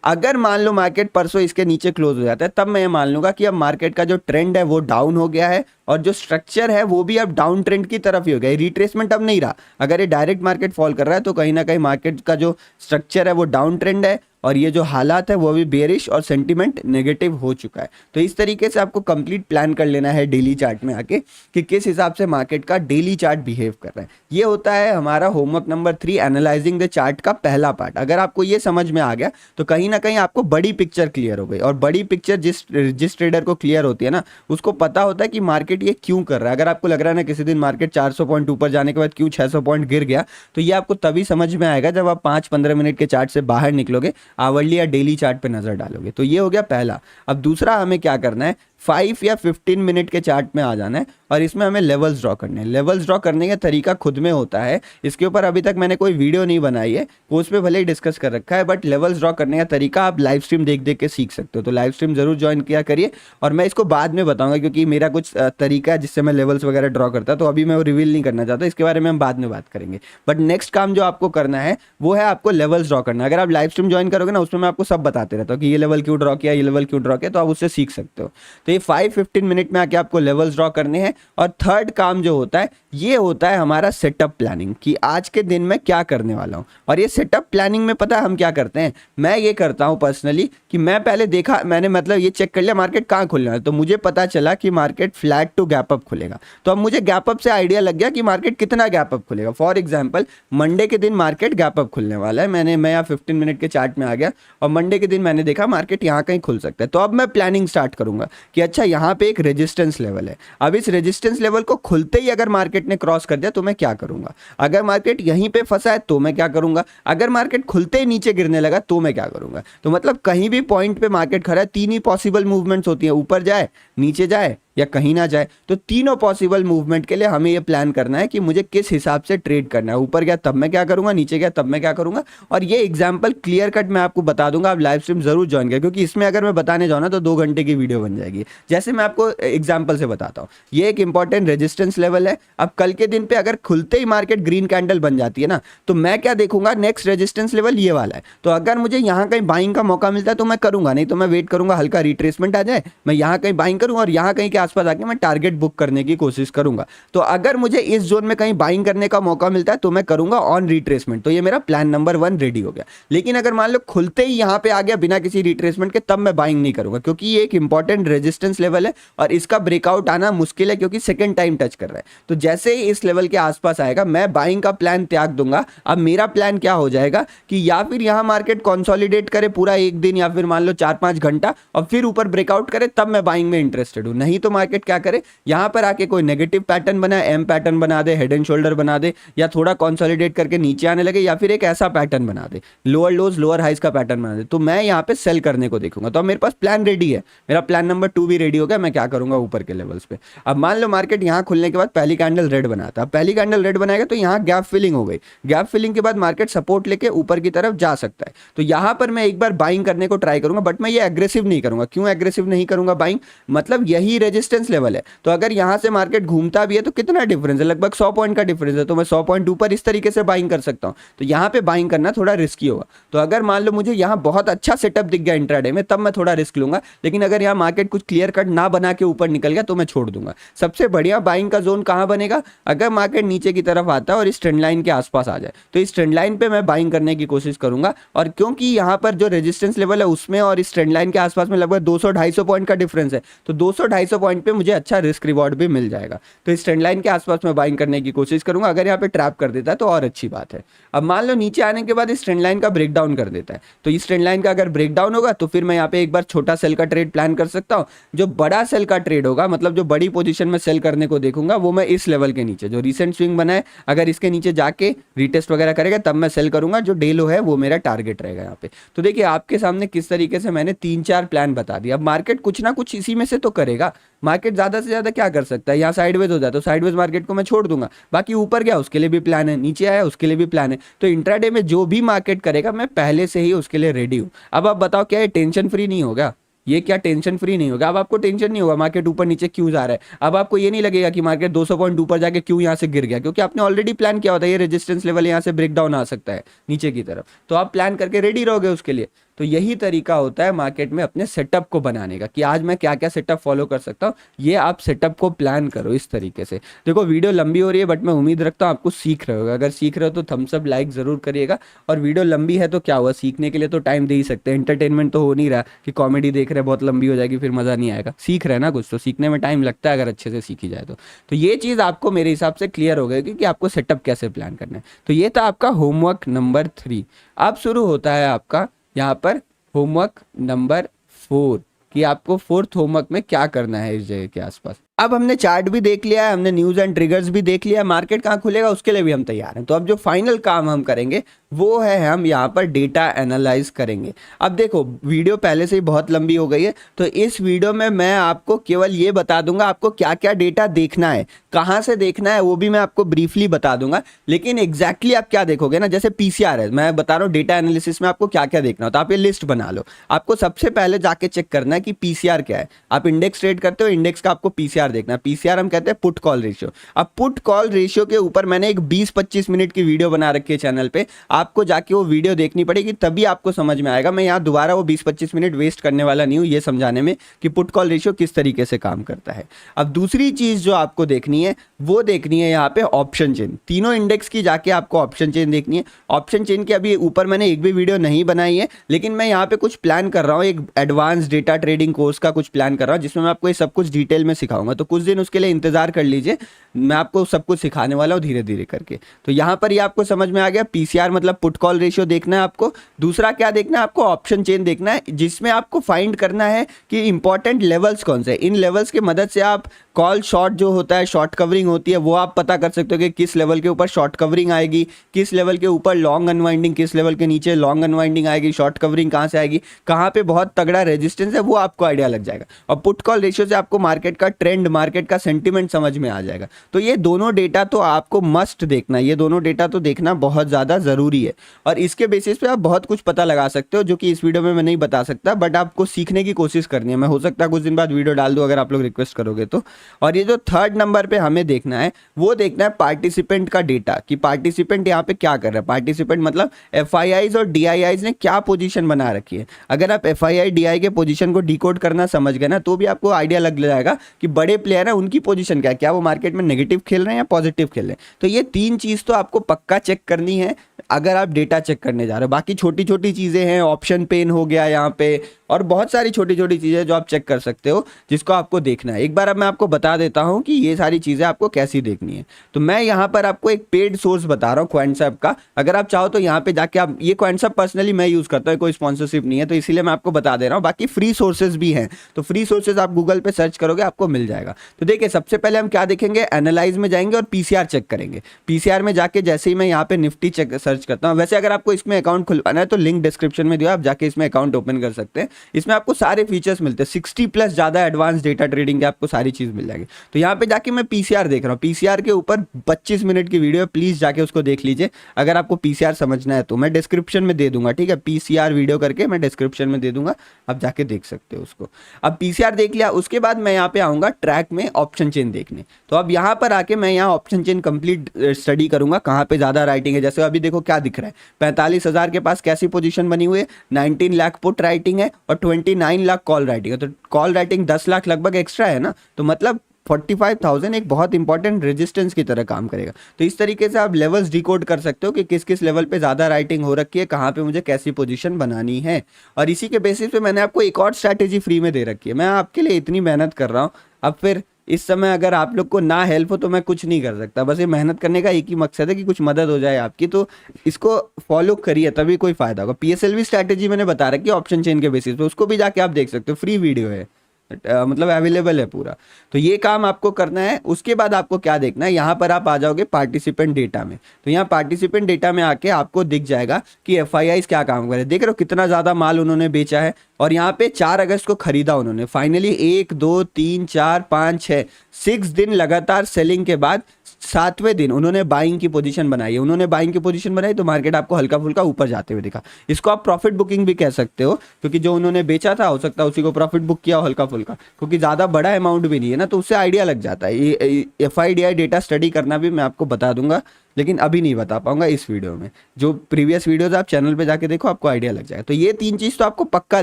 अगर मान लो मार्केट परसों इसके नीचे क्लोज हो जाता है, तब मैं ये मान लूंगा कि अब मार्केट का जो ट्रेंड है वो डाउन हो गया है और जो स्ट्रक्चर है वो भी अब डाउन ट्रेंड की तरफ ही हो गया। रिट्रेसमेंट अब नहीं रहा। अगर ये डायरेक्ट मार्केट फॉल कर रहा है तो कहीं ना कहीं मार्केट का जो स्ट्रक्चर है वो डाउन ट्रेंड है और ये जो हालात है वो भी बेरिश और सेंटीमेंट नेगेटिव हो चुका है। तो इस तरीके से आपको कंप्लीट प्लान कर लेना है डेली चार्ट में आके कि किस हिसाब से मार्केट का डेली चार्ट बिहेव कर रहा है। ये होता है हमारा homework number 3, analysing the chart का पहला पार्ट। अगर आपको ये समझ में आ गया तो कहीं ना कहीं आपको बड़ी पिक्चर क्लियर हो गई। और बड़ी पिक्चर जिस ट्रेडर को क्लियर होती है ना, उसको पता होता है कि मार्केट ये क्यों कर रहा है। अगर आपको लग रहा है ना किसी दिन मार्केट 400 पॉइंट ऊपर जाने के बाद क्यों 600 पॉइंट गिर गया, तो ये आपको तभी समझ में आएगा जब आप 5-15 मिनट के चार्ट से बाहर निकलोगे, आवरली या डेली चार्ट पे नजर डालोगे। तो ये हो गया पहला। अब दूसरा हमें क्या करना है, 5 या 15 मिनट के चार्ट में आ जाना है और इसमें हमें लेवल्स ड्रॉ करने हैं। लेवल्स ड्रॉ करने का तरीका खुद में होता है, इसके ऊपर अभी तक मैंने कोई वीडियो नहीं बनाई है, कोर्स पे भले ही डिस्कस कर रखा है, बट लेवल्स ड्रॉ करने का तरीका आप लाइव स्ट्रीम देख देख के सीख सकते हो। तो लाइव स्ट्रीम जरूर ज्वाइन किया करिए और मैं इसको बाद में बताऊंगा क्योंकि मेरा कुछ तरीका है जिससे मैं लेवल्स वगैरह ड्रॉ करता, तो अभी मैं वो रिवील नहीं करना चाहता, इसके बारे में हम बाद में बात करेंगे। बट नेक्स्ट काम जो आपको करना है वो है आपको लेवल्स ड्रॉ करना। अगर आप लाइव स्ट्रीम ज्वाइन करोगे ना, उसमें मैं आपको सब बताते रहता हूँ कि ये लेवल क्यों ड्रॉ किया, ये लेवल क्यों ड्रॉ किया, तो आप उससे सीख सकते हो। तो ये 5-15 मिनट में आके आपको लेवल्स ड्रॉ करने हैं। और थर्ड काम जो होता है ये होता है हमारा सेटअप प्लानिंग, कि आज के दिन में क्या करने वाला हूं। और ये सेटअप प्लानिंग में पता है हम क्या करते हैं, मैं ये करता हूं पर्सनली कि मैं पहले देखा, मैंने मतलब ये चेक कर लिया मार्केट कहां खुलने वाला है, तो मुझे पता चला कि market flat to gap up खुलेगा। तो अब मुझे गैप अप से आइडिया लग गया कि मार्केट कितना गैप अप खुलेगा। फॉर एग्जाम्पल मंडे के दिन मार्केट गैप अप खुलने वाला है, मैं यहाँ 15 मिनट के चार्ट में आ गया और मंडे के दिन मैंने देखा मार्केट यहाँ कहीं खुल सकता है। तो अब मैं प्लानिंग स्टार्ट करूंगा कि अच्छा यहाँ पे एक रेजिस्टेंस लेवल है, अब इस रेजिस्टेंस लेवल को खुलते ही अगर मार्केट ने क्रॉस कर दिया तो मैं क्या करूंगा, अगर मार्केट यहीं पे फंसा है तो मैं क्या करूंगा, अगर मार्केट खुलते ही नीचे गिरने लगा तो मैं क्या करूंगा। तो मतलब कहीं भी पॉइंट पे मार्केट खड़ा है, 3 ही पॉसिबल मूवमेंट्स होती है, ऊपर जाए, नीचे जाए या कहीं ना जाए। तो तीनों पॉसिबल मूवमेंट के लिए हमें यह प्लान करना है कि मुझे किस हिसाब से ट्रेड करना है। ऊपर गया तब मैं क्या करूंगा, नीचे गया तब मैं क्या करूंगा। और ये एग्जांपल क्लियर कट मैं आपको बता दूंगा, आप लाइव स्ट्रीम जरूर ज्वाइन करें, क्योंकि इसमें अगर मैं बताने जाऊँ ना तो 2 घंटे की वीडियो बन जाएगी। जैसे मैं आपको एग्जाम्पल से बताता हूँ, ये एक इंपॉर्टेंट रेजिस्टेंस लेवल है। अब कल के दिन पे अगर खुलते ही मार्केट ग्रीन कैंडल बन जाती है ना, तो मैं क्या देखूंगा, नेक्स्ट रेजिस्टेंस लेवल ये वाला है। तो अगर मुझे यहाँ कहीं बाइंग का मौका मिलता है तो मैं करूंगा, नहीं तो मैं वेट करूंगा हल्का रिट्रेसमेंट आ जाए, मैं यहाँ कहीं बाइंग करूँ और यहाँ कहीं के आसपास आके मैं टारगेट बुक करने की कोशिश करूंगा। तो अगर मुझे इस जोन में कहीं बाइंग करने का मौका मिलता है तो मैं करूंगा ऑन रिट्रेसमेंट। तो ये मेरा प्लान नंबर 1 रेडी हो गया। लेकिन अगर मान लो खुलते ही यहाँ पे आ गया बिना किसी रिट्रेसमेंट के, तब मैं बाइंग नहीं करूंगा, क्योंकि ये एक इंपॉर्टेंट रेजिस्टेंस लेवल है और इसका ब्रेकआउट आना मुश्किल है, क्योंकि सेकंड टाइम टच कर रहा है। तो जैसे ही इस लेवल के आसपास आएगा मैं बाइंग का प्लान त्याग दूंगा। अब मेरा प्लान क्या हो जाएगा कि या फिर यहाँ मार्केट कंसोलिडेट करे पूरा एक दिन, या फिर मान लो 4-5 घंटा, और फिर ऊपर ब्रेकआउट करे, तब मैं बाइंग में इंटरेस्टेड हूं। नहीं तो मार्केट क्या करे, यहां पर आके कोई नेगेटिव पैटर्न बनाए, एम पैटर्न बना दे, हेड एंड शोल्डर बना दे, या थोड़ा कंसोलिडेट करके नीचे आने लगे, या फिर एक ऐसा पैटर्न बना दे, लोअर लोज लोअर हाइज का पैटर्न बना दे, तो मैं यहाँ पे सेल करने को देखूंगा। तो अब मेरे पास प्लान रेडी है, मेरा प्लान नंबर 2 भी रेडी हो गया। मैं क्या करूंगा ऊपर के लेवल्स पे। अब मान लो मार्केट यहाँ खुलने के बाद पहली कैंडल रेड बनाता, पहली कैंडल रेड बनाएगा तो यहाँ गैप फिलिंग हो गई। गैप फिलिंग के बाद मार्केट सपोर्ट लेके ऊपर की तरफ जा सकता है। तो यहाँ पर मैं एक बार बाइंग करने को ट्राई करूंगा, बट मैं ये एग्रेसिव नहीं करूंगा। क्यों एग्रेसिव नहीं करूंगा बाइंग, मतलब यही रेजिस्टेंस लेवल है। तो अगर यहां से मार्केट घूमता भी है तो कितना डिफरेंस है, लगभग 100 पॉइंट का डिफरेंस है, तो मैं 100 पॉइंट ऊपर इस तरीके से बाइंग कर सकता हूं। तो यहां पे बाइंग करना थोड़ा रिस्की होगा। तो अगर मान लो मुझे यहां बहुत अच्छा सेटअप दिख गया इंट्राडे में, तब मैं थोड़ा रिस्क लूंगा। लेकिन अगर यहां मार्केट कुछ क्लियर कट ना बना के ऊपर निकल गया तो मैं छोड़ दूंगा। सबसे बढ़िया बाइंग का जोन कहां बनेगा, अगर मार्केट नीचे की तरफ आता है और इस ट्रेंड लाइन के आसपास आ जाए, तो इस ट्रेंड लाइन पे मैं बाइंग करने की कोशिश करूंगा। और क्योंकि यहां पर जो रेजिस्टेंस लेवल है उसमें और इस ट्रेंड लाइन के आसपास में लगभग 200-250 पॉइंट का डिफरेंस है, तो 200-250 पॉइंट पे मुझे अच्छा रिस्क रिवॉर्ड भी मिल जाएगा। तो इस ट्रेंड लाइन के आसपास मैं बाइंग करने की कोशिश करूंगा। अगर यहाँ पे ट्रैप कर देता है तो और अच्छी बात है। अब मान लो नीचे आने के बाद इस ट्रेंड लाइन का ब्रेकडाउन कर देता है, तो इस ट्रेंड लाइन का अगर ब्रेकडाउन होगा तो फिर मैं यहाँ पे एक बार छोटा सेल का ट्रेड प्लान कर सकता हूँ। जो बड़ा सेल का ट्रेड होगा, मतलब जो बड़ी पोजीशन में सेल करने को देखूंगा, वो मैं इस लेवल के नीचे जो रिसेंट स्विंग बना है, अगर इसके नीचे जाके रिटेस्ट वगैरह करेगा तब मैं सेल करूंगा। जो डे लो है वो मेरा टारगेट रहेगा यहाँ पे। तो देखिए आपके सामने किस तरीके से मैंने 3-4 प्लान बता दिया। अब मार्केट कुछ ना कुछ इसी में से तो करेगा। मार्केट ज्यादा से ज्यादा क्या कर सकता है, यहाँ साइडवेज हो जाए तो साइडवेज मार्केट को मैं छोड़ दूंगा, बाकी ऊपर गया उसके लिए भी प्लान है, नीचे आया उसके लिए भी प्लान है। तो इंट्राडे में जो भी मार्केट करेगा मैं पहले से ही उसके लिए रेडी हूँ। अब आप बताओ क्या ये टेंशन फ्री नहीं होगा, ये क्या टेंशन फ्री नहीं होगा। अब आपको टेंशन नहीं होगा मार्केट ऊपर नीचे क्यों जा रहा है। अब आपको ये नहीं लगेगा कि मार्केट 200 पॉइंट ऊपर जाके क्यों यहाँ से गिर गया, क्योंकि आपने ऑलरेडी प्लान किया होता है ये रेजिस्टेंस लेवल यहाँ से ब्रेकडाउन आ सकता है नीचे की तरफ, तो आप प्लान करके रेडी रहोगे उसके लिए। तो यही तरीका होता है मार्केट में अपने सेटअप को बनाने का, कि आज मैं क्या क्या सेटअप फॉलो कर सकता हूँ। ये आप सेटअप को प्लान करो इस तरीके से। देखो वीडियो लंबी हो रही है, बट मैं उम्मीद रखता हूँ आपको सीख रहे होगा। अगर सीख रहे हो तो थम्स अप लाइक जरूर करिएगा। और वीडियो लंबी है तो क्या हुआ, सीखने के लिए तो टाइम दे ही सकते हैं। एंटरटेनमेंट तो हो नहीं रहा कि कॉमेडी देख रहे हैं बहुत लंबी हो जाएगी फिर मजा नहीं आएगा। सीख रहे हैं ना कुछ, तो सीखने में टाइम लगता है अगर अच्छे से सीखी जाए तो ये चीज़ आपको मेरे हिसाब से क्लियर हो गई कि आपको सेटअप कैसे प्लान करना है। तो ये था आपका होमवर्क नंबर 3। अब शुरू होता है आपका यहाँ पर होमवर्क नंबर 4, कि आपको 4th होमवर्क में क्या करना है इस जगह के आसपास। अब हमने चार्ट भी देख लिया है, हमने न्यूज़ एंड ट्रिगर्स भी देख लिया है, मार्केट कहाँ खुलेगा उसके लिए भी हम तैयार हैं। तो अब जो फाइनल काम हम करेंगे वो है हम यहाँ पर डेटा एनालाइज करेंगे। अब देखो वीडियो पहले से ही बहुत लंबी हो गई है, तो इस वीडियो में मैं आपको केवल ये बता दूंगा आपको क्या क्या डेटा देखना है, कहाँ से देखना है वो भी मैं आपको ब्रीफली बता दूंगा। लेकिन एग्जैक्टली आप क्या देखोगे ना, जैसे पीसीआर है, मैं बता रहा हूँ डेटा एनालिसिस में आपको क्या क्या देखना हो, तो आप ये लिस्ट बना लो। आपको सबसे पहले जाके चेक करना है कि पीसीआर क्या है। आप इंडेक्स ट्रेड करते हो, इंडेक्स का आपको पीसीआर देखना है। पीसीआर हम कहते हैं पुट कॉल रेशियो। अब पुट कॉल रेशियो के ऊपर मैंने एक 20-25 मिनट की वीडियो बना रखी है चैनल पे, आपको जाके वो वीडियो देखनी पड़ेगी तभी आपको समझ में आएगा। मैं यहाँ दोबारा वो 20-25 मिनट वेस्ट करने वाला नहीं हूँ ये समझाने में कि पुट कॉल रेशियो किस तरीके से काम करता है। अब दूसरी चीज जो आपको देखनी है वो देखनी है यहाँ पे ऑप्शन चेन। तीनों इंडेक्स की जाके आपको ऑप्शन चेन देखनी है। ऑप्शन चेन के अभी ऊपर मैंने एक भी वीडियो नहीं बनाई है, लेकिन मैं यहाँ पे कुछ प्लान कर रहा हूँ, एक एडवांस डेटा ट्रेडिंग कोर्स का कुछ प्लान कर रहा हूँ जिसमें मैं आपको ये सब कुछ डिटेल में सिखाऊंगा। तो कुछ दिन उसके लिए इंतजार कर लीजिए, मैं आपको सब कुछ सिखाने वाला हूँ धीरे धीरे करके। तो यहाँ पर ये आपको समझ में आ गया, पीसीआर मतलब पुट कॉल रेशियो देखना है आपको। दूसरा क्या देखना है आपको, ऑप्शन चेन देखना है, जिसमें आपको फाइंड करना है कि इंपॉर्टेंट लेवल्स कौन से। इन लेवल्स की मदद से आप कॉल शॉर्ट जो होता है, शॉर्ट कवरिंग होती है, वो आप पता कर सकते हो कि किस लेवल के ऊपर शॉर्ट कवरिंग आएगी, किस लेवल के ऊपर लॉन्ग अनवाइंडिंग, किस लेवल के नीचे लॉन्ग अनवाइंडिंग आएगी, शॉर्ट कवरिंग कहाँ से आएगी, कहाँ पे बहुत तगड़ा रेजिस्टेंस है, वो आपको आइडिया लग जाएगा। और पुट कॉल रेशियो से आपको मार्केट का ट्रेंड, मार्केट का सेंटिमेंट समझ में आ जाएगा। तो ये दोनों डेटा तो आपको मस्ट देखना है, ये दोनों डेटा तो देखना बहुत ज़्यादा ज़रूरी है। और इसके बेसिस पे आप बहुत कुछ पता लगा सकते हो जो कि इस वीडियो में मैं नहीं बता सकता, बट आपको सीखने की कोशिश करनी है। मैं हो सकता है कुछ दिन बाद वीडियो डाल दूँ अगर आप लोग रिक्वेस्ट करोगे तो। और ये जो थर्ड नंबर पे हमें देखना है वो देखना है पार्टिसिपेंट का डेटा, कि पार्टिसिपेंट यहाँ पे क्या कर रहा है। पार्टिसिपेंट मतलब एफआईआईज और डीआईआईज ने क्या पोजीशन बना रखी है। अगर आप एफआईआई डीआई के पोजीशन को डिकोड करना समझ गए ना, तो भी आपको आइडिया लग जाएगा कि बड़े प्लेयर है उनकी पोजीशन क्या है, क्या वो मार्केट में नेगेटिव खेल रहे हैं या पॉजिटिव खेल रहे हैं। तो ये 3 चीज़ तो आपको पक्का चेक करनी है अगर आप डेटा चेक करने जा रहे हो। बाकी छोटी छोटी चीज़ें हैं, ऑप्शन पेन हो गया यहाँ पे, और बहुत सारी छोटी छोटी चीज़ें जो आप चेक कर सकते हो जिसको आपको देखना है। एक बार अब मैं आपको बता देता हूँ कि ये सारी चीज़ें आपको कैसी देखनी है। तो मैं यहाँ पर आपको एक पेड सोर्स बता रहा हूँ क्वांटसैप का। अगर आप चाहो तो यहाँ पे जाके आप, ये क्वांटसैप पर्सनली मैं यूज़ करता हूँ, कोई स्पॉन्सरशिप नहीं है तो इसीलिए मैं आपको बता दे रहा हूँ। बाकी फ्री सोर्सेज भी हैं, तो फ्री सोर्सेज आप गूगल पे सर्च करोगे आपको मिल जाएगा। तो देखिए सबसे पहले हम क्या देखेंगे, एनालाइज में जाएंगे और पीसीआर चेक करेंगे। पीसीआर में जाके जैसे ही मैं यहाँ पे निफ्टी चेक सर्च करता हूँ, वैसे अगर आपको इसमें अकाउंट खुलवाना है तो लिंक डिस्क्रिप्शन में दिया, आप जाके इसमें अकाउंट ओपन कर सकते हैं। इसमें आपको सारे फीचर्स मिलते हैं, 60+ ज़्यादा एडवांस डेटा ट्रेडिंग के आपको सारी चीज़ मिल जाएगी। तो यहाँ पे जाके मैं पीसीआर देख रहा हूँ, पीसीआर के ऊपर 25 मिनट की वीडियो है, प्लीज़ जाके उसको देख लीजिए अगर आपको पीसीआर समझना है तो। मैं डिस्क्रिप्शन में दे दूंगा, ठीक है, पीसीआर वीडियो करके मैं डिस्क्रिप्शन में दे दूंगा, आप जाके देख सकते हो उसको। अब पीसीआर देख लिया, उसके बाद मैं यहाँ पे आऊँगा ट्रैक में ऑप्शन चेन देखने। तो अब यहाँ पर आके मैं यहाँ ऑप्शन चेन कंप्लीट स्टडी करूंगा, कहाँ पे ज़्यादा राइटिंग है। जैसे अभी देखो क्या दिख रहा है, 45,000 के पास कैसी पोजीशन बनी हुई है, 19 लाख पुट राइटिंग है और 29 लाख कॉल राइटिंग है। तो कॉल राइटिंग 10 लाख लगभग एक्स्ट्रा है ना, तो मतलब 45,000 एक बहुत इंपॉर्टेंट रेजिस्टेंस की तरह काम करेगा। तो इस तरीके से आप लेवल्स डिकोड कर सकते हो कि किस किस लेवल पे ज़्यादा राइटिंग हो रखी है, कहाँ पे मुझे कैसी पोजीशन बनानी है। और इसी के बेसिस पे मैंने आपको एक और स्ट्रैटेजी फ्री में दे रखी है। मैं आपके लिए इतनी मेहनत कर रहा हूँ, अब फिर इस समय अगर आप लोग को ना हेल्प हो तो मैं कुछ नहीं कर सकता। बस ये मेहनत करने का एक ही मकसद है कि कुछ मदद हो जाए आपकी, तो इसको फॉलो करिए तभी कोई फायदा होगा। पीएसएलवी स्ट्रैटेजी मैंने बता रखी है ऑप्शन चेन के बेसिस पे, उसको भी जाके आप देख सकते हो, फ्री वीडियो है, मतलब अवेलेबल है पूरा। तो ये काम आपको करना है। उसके बाद आपको क्या देखना है, यहाँ पर आप आ जाओगे पार्टिसिपेंट डेटा में। तो यहाँ पार्टिसिपेंट डेटा में आके आपको दिख जाएगा कि एफआईआईज क्या काम कर रहे हैं। देख रहे हो कितना ज़्यादा माल उन्होंने बेचा है, और यहाँ पे 4 अगस्त को खरीदा उन्होंने। फाइनली 1 2 3 4 5 6 6 दिन लगातार सेलिंग के बाद 7वें दिन उन्होंने बाइंग की पोजीशन बनाई है। उन्होंने बाइंग की पोजीशन बनाई तो मार्केट आपको हल्का फुल्का ऊपर जाते हुए दिखा। इसको आप प्रॉफिट बुकिंग भी कह सकते हो, क्योंकि जो उन्होंने बेचा था हो सकता है उसी को प्रॉफिट बुक किया हो हल्का फुल्का, क्योंकि ज़्यादा बड़ा अमाउंट भी नहीं है ना, तो उससे आइडिया लग जाता है। ये एफआईडीआई डेटा स्टडी करना भी मैं आपको बता दूंगा, लेकिन अभी नहीं बता पाऊंगा इस वीडियो में। जो प्रीवियस वीडियोज आप चैनल पे जाके देखो, आपको आइडिया लग जाएगा। तो ये 3 चीज़ तो आपको पक्का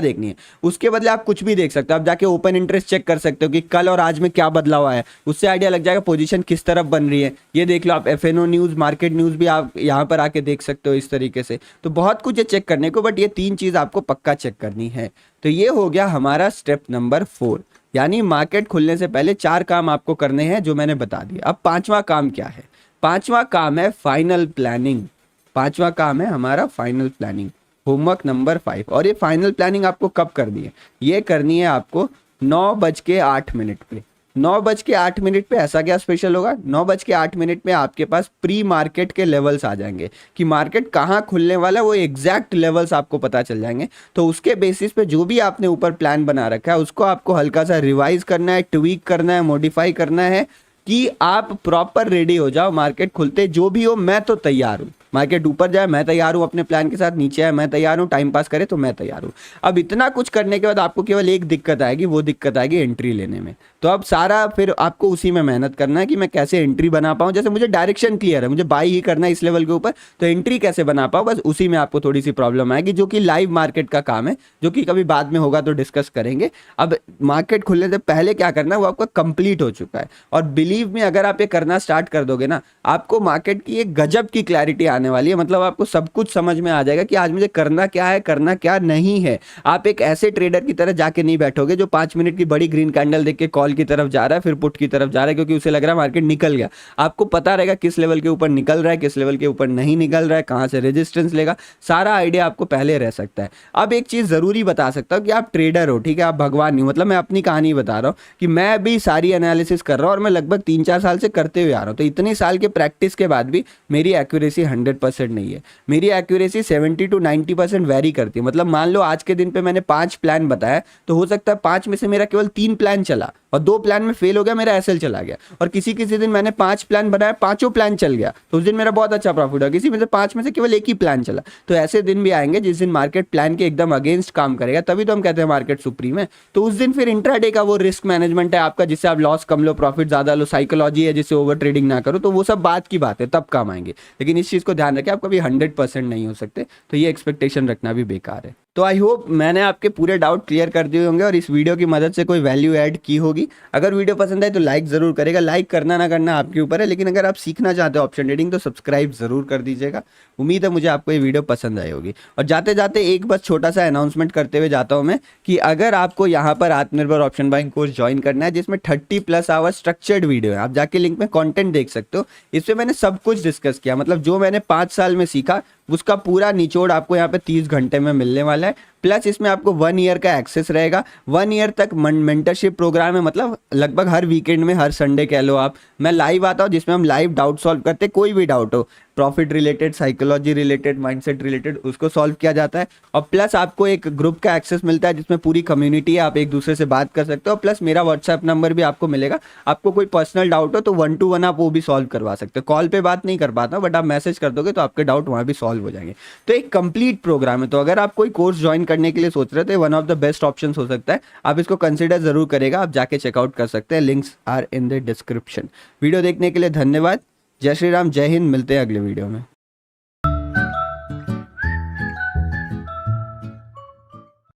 देखनी है। उसके बदले आप कुछ भी देख सकते हो, आप जाके ओपन इंटरेस्ट चेक कर सकते हो कि कल और आज में क्या बदलाव आया है, उससे आइडिया लग जाएगा पोजीशन किस तरफ बन रही है। ये देख लो आप, एफएनओ न्यूज़, मार्केट न्यूज़ भी आप यहाँ पर आके देख सकते हो इस तरीके से। तो बहुत कुछ है चेक करने को, बट ये 3 चीज़ आपको पक्का चेक करनी है। तो ये हो गया हमारा स्टेप नंबर 4, यानी मार्केट खुलने से पहले 4 काम आपको करने हैं जो मैंने बता दिया। अब 5वां काम क्या है? 5वां काम है फाइनल प्लानिंग। 5वां काम है हमारा फाइनल प्लानिंग, होमवर्क नंबर 5। और ये फाइनल प्लानिंग आपको कब करनी है? ये करनी है आपको 9:08 पे। 9:08 पे ऐसा क्या स्पेशल होगा? 9:08 पे आपके पास प्री मार्केट के लेवल्स आ जाएंगे कि मार्केट कहाँ खुलने वाला है, वो एग्जैक्ट लेवल्स आपको पता चल जाएंगे। तो उसके बेसिस पे जो भी आपने ऊपर प्लान बना रखा है उसको आपको हल्का सा रिवाइज करना है, ट्वीक करना है, मॉडिफाई करना है कि आप प्रॉपर रेडी हो जाओ। मार्केट खुलते जो भी हो, मैं तो तैयार हूँ। मार्केट ऊपर जाए मैं तैयार हूँ अपने प्लान के साथ, नीचे आए मैं तैयार हूँ, टाइम पास करे तो मैं तैयार हूँ। अब इतना कुछ करने के बाद आपको केवल एक दिक्कत आएगी, वो दिक्कत आएगी एंट्री लेने में। तो अब सारा फिर आपको उसी में मेहनत करना है कि मैं कैसे एंट्री बना पाऊँ। जैसे मुझे डायरेक्शन क्लियर है, मुझे बाई ही करना है इस लेवल के ऊपर, तो एंट्री कैसे बना पाऊँ, बस उसी में आपको थोड़ी सी प्रॉब्लम आएगी, जो कि लाइव मार्केट का काम है, जो कि कभी बाद में होगा तो डिस्कस करेंगे। अब मार्केट खुलने से पहले क्या करना है वो आपका कंप्लीट हो चुका है। और बिलीव में अगर आप ये करना स्टार्ट कर दोगे ना, आपको मार्केट की एक गजब की क्लैरिटी आने वाली है। मतलब आपको सब कुछ समझ में आ जाएगा कि आज मुझे करना क्या है, करना क्या नहीं है। आप एक ऐसे ट्रेडर की तरह जाके नहीं बैठोगे जो 5 मिनट की बड़ी ग्रीन कैंडल देख के कॉल की तरफ जा रहा है, फिर पुट की तरफ जा रहा है क्योंकि उसे लग रहा है मार्केट निकल गया। आपको पता रहेगा किस लेवल के ऊपर निकल रहा है, किस लेवल के ऊपर नहीं निकल रहा है, कहां से रेजिस्टेंस लेगा, सारा आइडिया आपको पहले रह सकता है। अब एक चीज जरूरी बता सकता हूं कि आप ट्रेडर हो, ठीक है, आप भगवान नहीं हो। मतलब मैं अपनी कहानी बता रहा हूं कि मैं भी सारी एनालिसिस कर रहा हूं और मैं लगभग 3-4 साल से करते हुए आ रहा हूं। तो इतने साल के प्रैक्टिस के बाद भी मेरी एक्यूरेसी 100% नहीं है। मेरी एक्यूरेसी 70 to 90% वेरी करती है। मतलब मान लो आज के दिन पे मैंने 5 प्लान बताया, तो हो सकता है 5 में से मेरा केवल 3 प्लान चला और 2 प्लान में फेल हो गया, मेरा एसएल चला गया। और किसी किसी दिन मैंने 5 प्लान बनाया, 5 प्लान चल गया, तो उस दिन मेरा बहुत अच्छा प्रॉफिट हुआ। किसी में से 5 में से केवल एक ही प्लान चला। तो ऐसे दिन भी आएंगे जिस दिन मार्केट प्लान के एकदम अगेंस्ट काम करेगा, तभी तो हम कहते हैं मार्केट सुप्रीम है। तो उस दिन फिर इंट्राडे का वो रिस्क मैनेजमेंट है आपका, जिससे आप लॉस कम लो, प्रॉफिट ज्यादा लो, साइकोलॉजी है जिससे ओवर ट्रेडिंग ना करो। तो वो सब बात की बात है, तब काम आएंगे। लेकिन इस चीज को ध्यान रखें, आप कभी 100% नहीं हो सकते, तो ये एक्सपेक्टेशन रखना भी बेकार है। तो आई होप मैंने आपके पूरे डाउट क्लियर कर दिए होंगे और इस वीडियो की मदद से कोई वैल्यू ऐड की होगी। अगर वीडियो पसंद आए तो लाइक ज़रूर करेगा, लाइक करना ना करना आपके ऊपर है, लेकिन अगर आप सीखना चाहते हो ऑप्शन ट्रेडिंग तो सब्सक्राइब ज़रूर कर दीजिएगा। उम्मीद है मुझे आपको ये वीडियो पसंद आई होगी। और जाते जाते एक बस छोटा सा अनाउंसमेंट करते हुए जाता हूँ मैं कि अगर आपको यहाँ पर आत्मनिर्भर ऑप्शन बाइंग कोर्स ज्वाइन करना है जिसमें 30+ आवर स्ट्रक्चर्ड वीडियो है, आप जाके लिंक में कंटेंट देख सकते हो। इसमें मैंने सब कुछ डिस्कस किया, मतलब जो मैंने 5 साल में सीखा उसका पूरा निचोड़ आपको यहाँ पे 30 घंटे में मिलने वाला है। प्लस इसमें आपको 1 ईयर का एक्सेस रहेगा। 1 ईयर तक मेंटरशिप प्रोग्राम है, मतलब लगभग हर वीकेंड में, हर संडे कह लो आप, मैं लाइव आता हूँ जिसमें हम लाइव डाउट सॉल्व करते हैं। कोई भी डाउट हो, profit related, psychology related, mindset related, उसको सॉल्व किया जाता है। और प्लस आपको एक ग्रुप का एक्सेस मिलता है जिसमें पूरी कम्युनिटी है, आप एक दूसरे से बात कर सकते हो। प्लस मेरा व्हाट्सएप नंबर भी आपको मिलेगा, आपको कोई पर्सनल डाउट हो तो 1-to-1 आप वो भी सॉल्व करवा सकते हो। कॉल पे बात नहीं कर पाता बट आप मैसेज कर दोगे तो आपके डाउट वहाँ भी सॉल्व हो जाएंगे। तो एक कंप्लीट प्रोग्राम है। तो अगर आप कोई कोर्स ज्वाइन करने के लिए सोच रहे थे, one of the best option हो सकता है, आप इसको कंसिडर जरूर करेगा। आप जाके चेकआउट कर सकते हैं, links are in the description. Video देखने के लिए धन्यवाद। जय श्री राम, जय हिंद, मिलते हैं अगले वीडियो में।